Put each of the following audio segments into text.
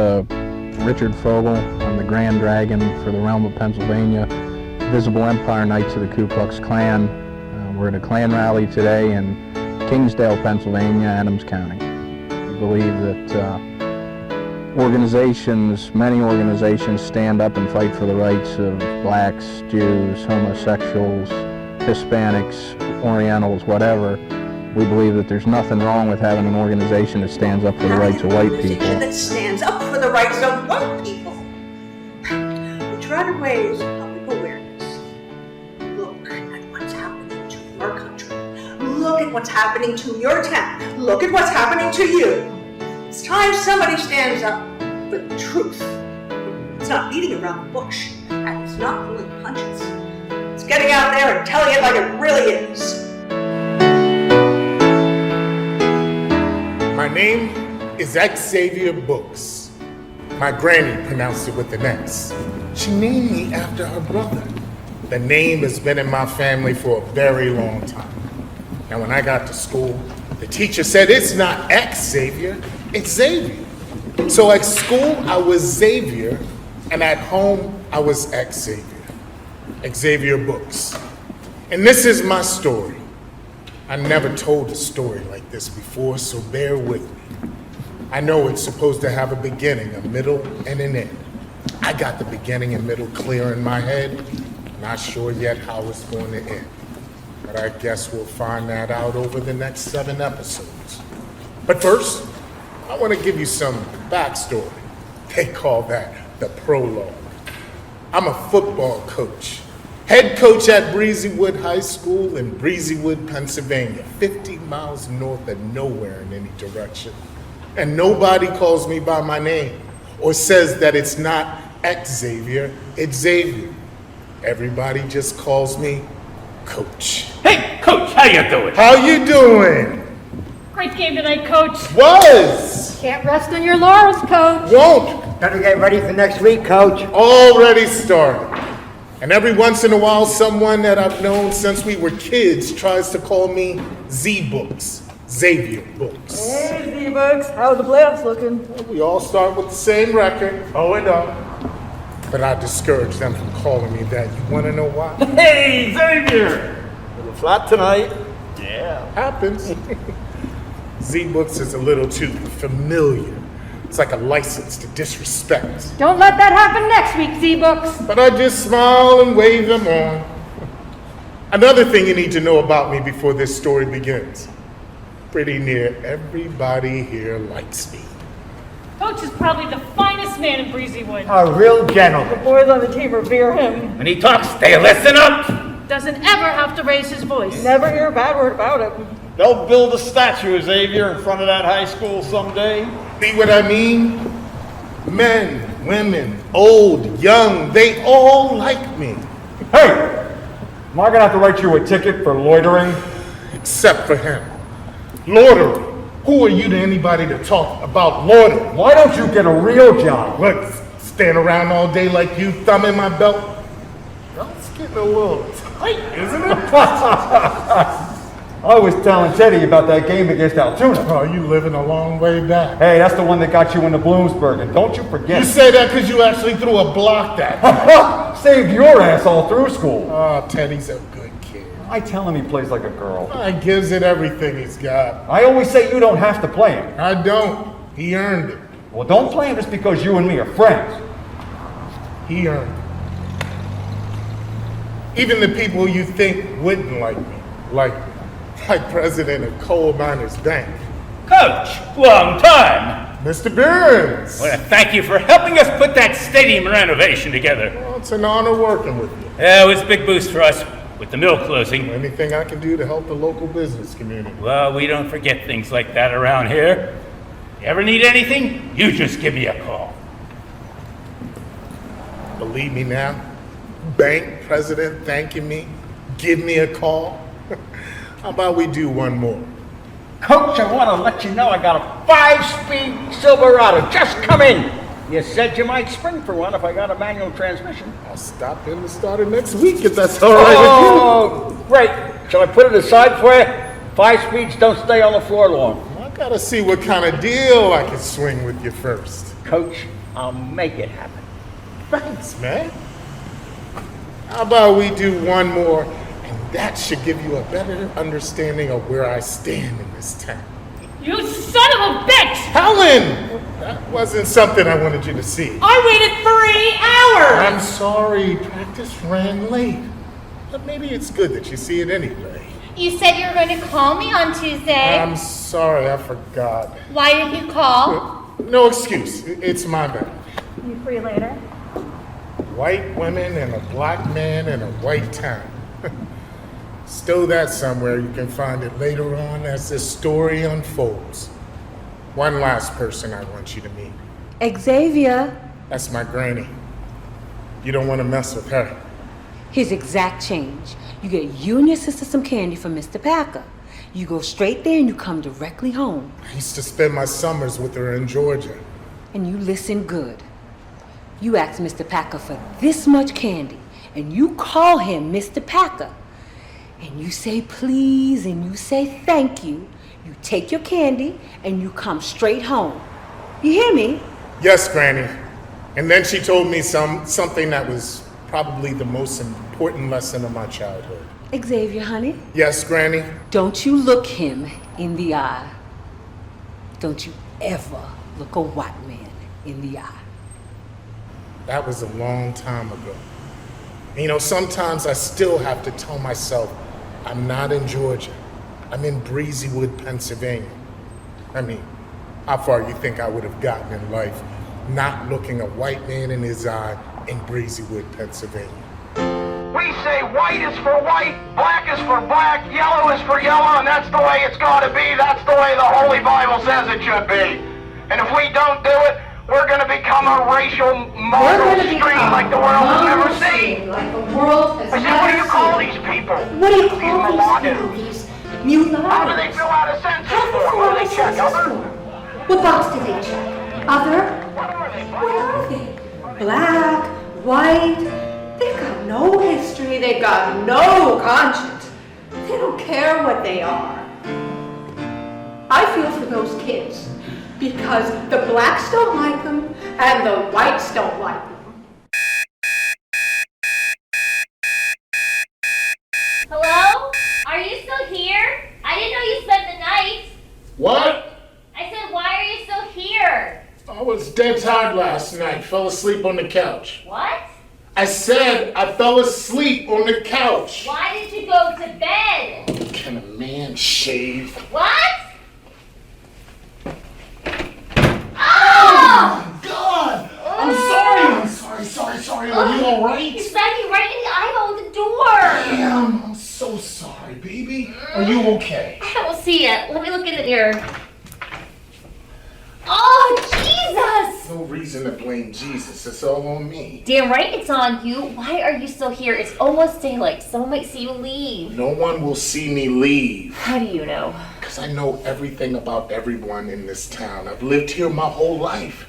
Richard Fogel. I'm the Grand Dragon for the realm of Pennsylvania, Visible Empire Knights of the Ku Klux Klan. We're at a Klan rally today in Kingsdale, Pennsylvania, Adams County. We believe that many organizations stand up and fight for the rights of blacks, Jews, homosexuals, Hispanics, Orientals, whatever. We believe that there's nothing wrong with having an organization that stands up for the rights of white people. That stands up for the rights of white people. We try to raise public awareness. Look at what's happening to your country. Look at what's happening to your town. Look at what's happening to you. It's time somebody stands up for the truth. It's not beating around the bush, and it's not pulling punches. It's getting out there and telling it like it really is. My name is Xavier Books. My granny pronounced it with an X. She named me after her brother. The name has been in my family for a very long time. Now when I got to school, the teacher said it's not Xavier, it's Xavier. So at school I was Xavier, and at home I was Xavier. Xavier Books. And this is my story. I never told a story like this before, so bear with me. I know it's supposed to have a beginning, a middle, and an end. I got the beginning and middle clear in my head. Not sure yet how it's going to end. But I guess we'll find that out over the next 7 episodes. But first, I want to give you some backstory. They call that the prologue. I'm a football coach. Head coach at Breezywood High School in Breezywood, Pennsylvania, 50 miles north of nowhere in any direction. And nobody calls me by my name or says that it's not Xavier, it's Xavier. Everybody just calls me Coach. Hey, Coach, how you doing? How you doing? Great game tonight, Coach. Was. Can't rest on your laurels, Coach. Won't. Better get ready for next week, Coach. Already started. And every once in a while, someone that I've known since we were kids tries to call me Z-Books, Xavier Books. Hey, Z-Books, how are the playoffs looking? We all start with the same record, 0-0. But I discourage them from calling me that. You want to know why? Hey, Xavier! Little flat tonight. Yeah. Happens. Z-Books is a little too familiar. It's like a license to disrespect. Don't let that happen next week, Z-Books. But I just smile and wave them on. Another thing you need to know about me before this story begins. Pretty near everybody here likes me. Coach is probably the finest man in Breezywood. A real gentleman. The boys on the team revere him. When he talks, they listen up! Doesn't ever have to raise his voice. Never hear a bad word about him. They'll build a statue of Xavier in front of that high school someday. See what I mean? Men, women, old, young, they all like me. Hey! Am I gonna have to write you a ticket for loitering? Except for him. Loitering. Who are you to anybody to talk about loitering? Why don't you get a real job? What, stand around all day like you, thumb in my belt? That's getting a little tight, isn't it? I was telling Teddy about that game against Altoona. Oh, you living a long way back. Hey, that's the one that got you into Bloomsburg, and don't you forget. You say that because you actually threw a block that time. Saved your ass all through school. Oh, Teddy's a good kid. I tell him he plays like a girl. He gives it everything he's got. I always say you don't have to play him. I don't. He earned it. Well, don't play him just because you and me are friends. He earned it. Even the people you think wouldn't like me, like President of Coal Miners Bank. Coach, long time. Mr. Burns. Well, thank you for helping us put that stadium renovation together. Well, it's an honor working with you. It was a big boost for us with the mill closing. Anything I can do to help the local business community. Well, we don't forget things like that around here. You ever need anything, you just give me a call. Believe me now, bank president thanking me, give me a call. How about we do one more? Coach, I want to let you know I got a 5-speed Silverado just come in. You said you might spring for one if I got a manual transmission. I'll stop in to start it next week if that's all right with Oh, great. Shall I put it aside for you? 5 speeds don't stay on the floor long. you. I gotta see what kind of deal I can swing with you first. Coach. I'll make it happen. Thanks, man. How about we do one more, and that should give you a better understanding of where I stand in this town. You son of a bitch! Helen! That wasn't something I wanted you to see. I waited 3 hours! I'm sorry, practice ran late. But maybe it's good that you see it anyway. You said you were going to call me on Tuesday. I'm sorry, I forgot. Why didn't you call? No excuse, it's my bad. You free later? White women and a black man in a white town. Stow that somewhere, you can find it later on as this story unfolds. One last person I want you to meet. Xavier, That's my granny. You don't want to mess with her. here's exact change. You get you and your sister some candy from Mr. Packer. You go straight there and you come directly home. I used to spend my summers with her in Georgia. And you listen good. You ask Mr. Packer for this much candy, and you call him Mr. Packer. And you say please, and you say thank you. You take your candy, and you come straight home. You hear me? Yes, Granny. And then she told me something that was probably the most important lesson of my childhood. Xavier, honey, Yes, Granny? don't you look him in the eye. Don't you ever look a white man in the eye. That was a long time ago. And, you know, sometimes I still have to tell myself I'm not in Georgia. I'm in Breezywood, Pennsylvania. I mean, how far you think I would have gotten in life not looking a white man in his eye in Breezywood, Pennsylvania? We say white is for white, black is for black, yellow is for yellow, and that's the way it's got to be. That's the way the Holy Bible says it should be. And if we don't do it, we're going to become a racial model stream like the world has never seen. Like the world has I said, what do you call these people? What do you These call mulattoes. these mulattoes? How do they fill out a census form? What do they check? Other? What box do they check? Other? What are they? What are they? Black, white. They've got no history. They've got no conscience. They don't care what they are. I feel for those kids because the blacks don't like them and the whites don't like them. Hello? Are you still here? I didn't know you spent the night. What? I said, why are you still here? I was dead tired last night. Fell asleep on the couch. What? I said I fell asleep on the couch. Why did you go to bed? Can a man shave? What? Oh my God! I'm sorry. Are you all right? You smacked me right in the eyeball with the door. Damn, I'm so sorry, baby. Are you okay? I don't see it. Let me look in the mirror. Oh, Jesus! No reason to blame Jesus. It's all on me. Damn right it's on you. Why are you still here? It's almost daylight. Someone might see you leave. No one will see me leave. How do you know? Because I know everything about everyone in this town. I've lived here my whole life.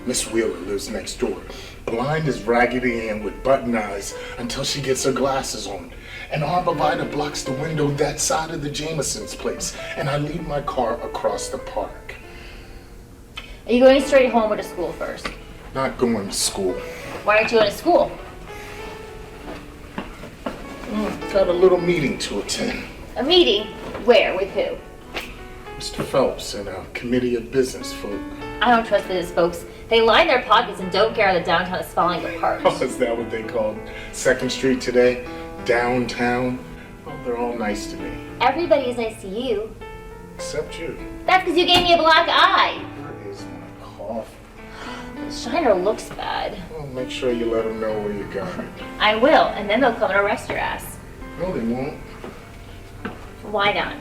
Miss Wheeler lives next door. Blind as Raggedy Ann with button eyes until she gets her glasses on. An arborvitae blocks the window that side of the Jameson's place, and I leave my car across the park. Are you going straight home or to school first? Not going to school. Why aren't you going to school? Got a little meeting to attend. A meeting? Where? With who? Mr. Phelps and a committee of business folk. I don't trust business folks. They line their pockets and don't care the downtown is falling apart. Oh, is that what they called 2nd Street today? Downtown? Well, they're all nice to me. Everybody is nice to you. Except you. That's because you gave me a black eye. Where is my coffee? The shiner looks bad. Well, make sure you let them know where you got it. I will, and then they'll come and arrest your ass. No, they won't. Why not?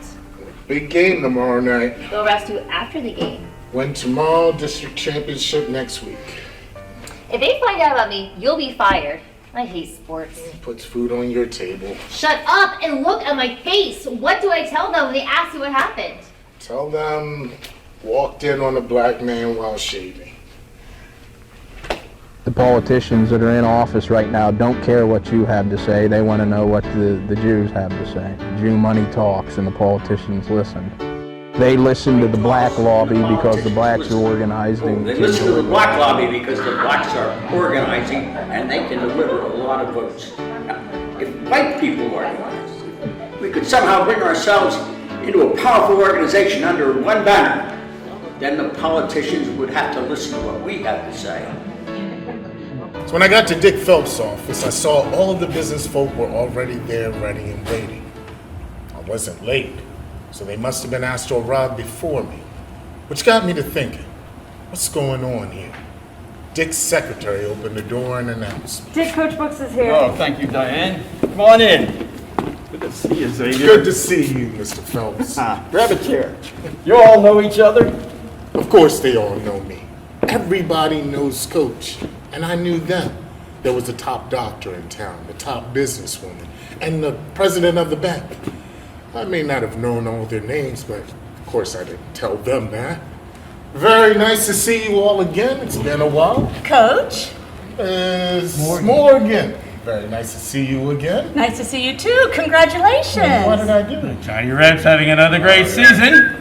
Big game tomorrow night. They'll arrest you after the game. Win tomorrow, district championship next week. If they find out about me, you'll be fired. I hate sports. Puts food on your table. Shut up and look at my face. What do I tell them when they ask me what happened? Tell them walked in on a black man while shaving. The politicians that are in office right now don't care what you have to say. They want to know what the Jews have to say. Jew money talks and the politicians listen. They listen to the black lobby because the blacks are organizing. They listen to the black lobby because the blacks are organizing and they can deliver a lot of votes. Now, if white people organized, we could somehow bring ourselves into a powerful organization under one banner, then the politicians would have to listen to what we have to say. So when I got to Dick Phelps' office, I saw all the business folk were already there, ready and waiting. I wasn't late, so they must have been asked to arrive before me, which got me to thinking, what's going on here? Dick's secretary opened the door and announced me. Dick, Coach Books is here. Oh, thank you, Diane. Come on in. Good to see you, Xavier. Good to see you, Mr. Phelps. Grab a chair. You all know each other? Of course they all know me. Everybody knows Coach, and I knew them. There was a top doctor in town, the top businesswoman, and the president of the bank. I may not have known all their names, but of course I didn't tell them that. Very nice to see you all again. It's been a while. Coach, More again. Very nice to see you again. nice to see you too. Congratulations. What did I do? Johnny Red's having another great season.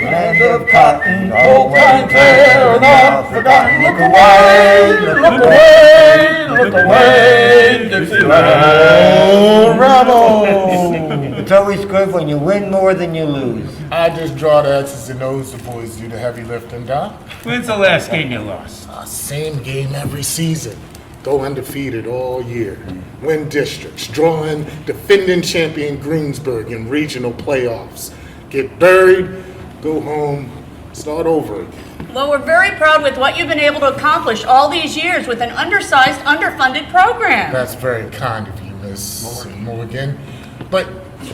Land of cotton, old time fair, not forgotten. Look away, look away, look away, Dixieland. Rebel! It's always good when you win more than you lose. I just draw the X's and O's, the boys do the heavy lifting, Doc. When's the last game you lost? Same game every season. Go undefeated all year. Win districts. Draw in defending champion Greensburg in regional playoffs. Get buried, go home, start over again. Well, we're very proud with what you've been able to accomplish all these years with an undersized, underfunded program. That's very kind of you, Miss Morgan. But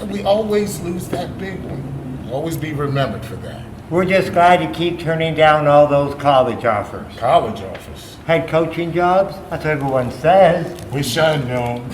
we always lose that big one. We'll always be remembered for that. We're just glad you keep turning down all those college offers. College office. Head coaching jobs? That's what everyone says. Wish I'd known.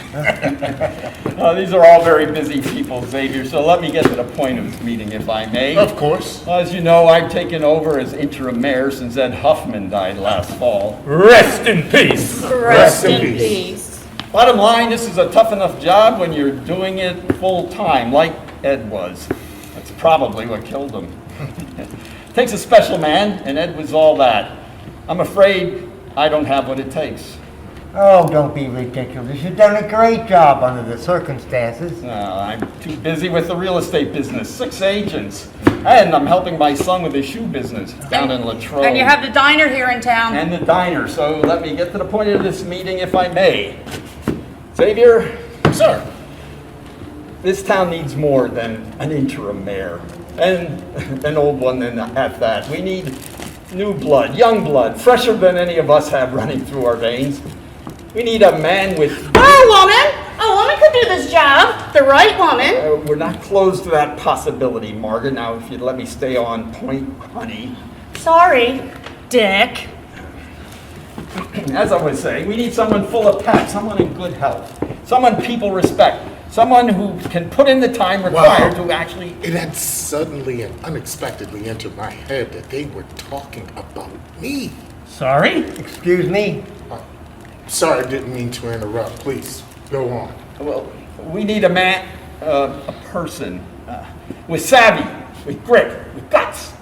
These are all very busy people, Xavier, so let me get to the point of this meeting, if I may. Of course. As you know, I've taken over as interim mayor since Ed Huffman died last fall. Rest in peace. Rest in peace. Bottom line, this is a tough enough job when you're doing it full time, like Ed was. That's probably what killed him. Takes a special man, and Ed was all that. I'm afraid I don't have what it takes. Oh, don't be ridiculous. You've done a great job under the circumstances. No, I'm too busy with the real estate business. 6 agents. And I'm helping my son with his shoe business down in Latrobe. And you have the diner here in town. And the diner, so let me get to the point of this meeting if I may. Xavier? Sir. This town needs more than an interim mayor. And an old one at that. We need new blood, young blood, fresher than any of us have running through our veins. We need a man with... A woman could do this job. The right woman. We're not closed to that possibility, Margaret. Now, if you'd let me stay on point, honey. Sorry, Dick. As I was saying, we need someone full of pep, someone in good health, someone people respect, someone who can put in the time required to actually... It had suddenly and unexpectedly entered my head that they were talking about me. Sorry? Excuse me? Sorry, I didn't mean to interrupt. Please, go on. Well, we need a man, a person, with savvy, with grit, with guts.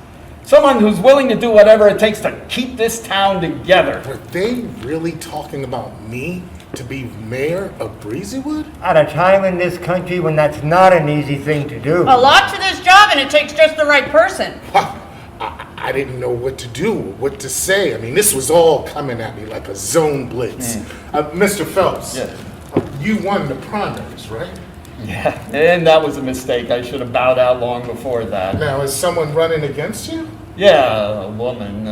Someone who's willing to do whatever it takes to keep this town together. Were they really talking about me to be mayor of Breezywood? At a time in this country when that's not an easy thing to do. A lot to this job, and it takes just the right person. I didn't know what to do, what to say. I mean, this was all coming at me like a zone blitz. Mr. Phelps, you won the primaries, right? Yeah, and that was a mistake. I should have bowed out long before that. Now, is someone running against you? Yeah, a woman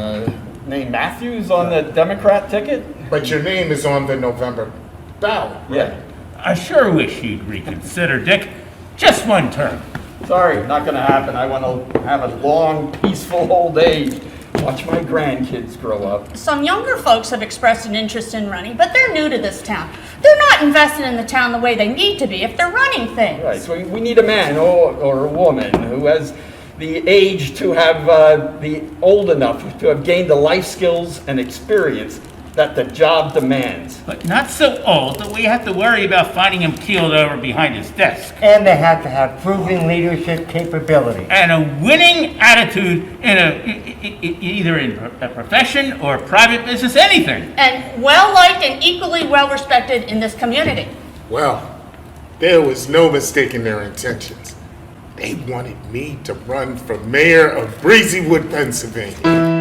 named Matthews on the Democrat ticket. But your name is on the November ballot, right? Yeah. I sure wish you'd reconsider, Dick. Just one term. Sorry, not gonna happen. I want to have a long, peaceful old age. Watch my grandkids grow up. Some younger folks have expressed an interest in running, but they're new to this town. They're not invested in the town the way they need to be if they're running things. Right, so we need a man or a woman who has the age to have, be old enough to have gained the life skills and experience that the job demands. But not so old that we have to worry about finding him keeled over behind his desk. And they have to have proven leadership capability. And a winning attitude either in a profession or private business, anything. And well-liked and equally well-respected in this community. Well, there was no mistaking their intentions. They wanted me to run for mayor of Breezywood, Pennsylvania.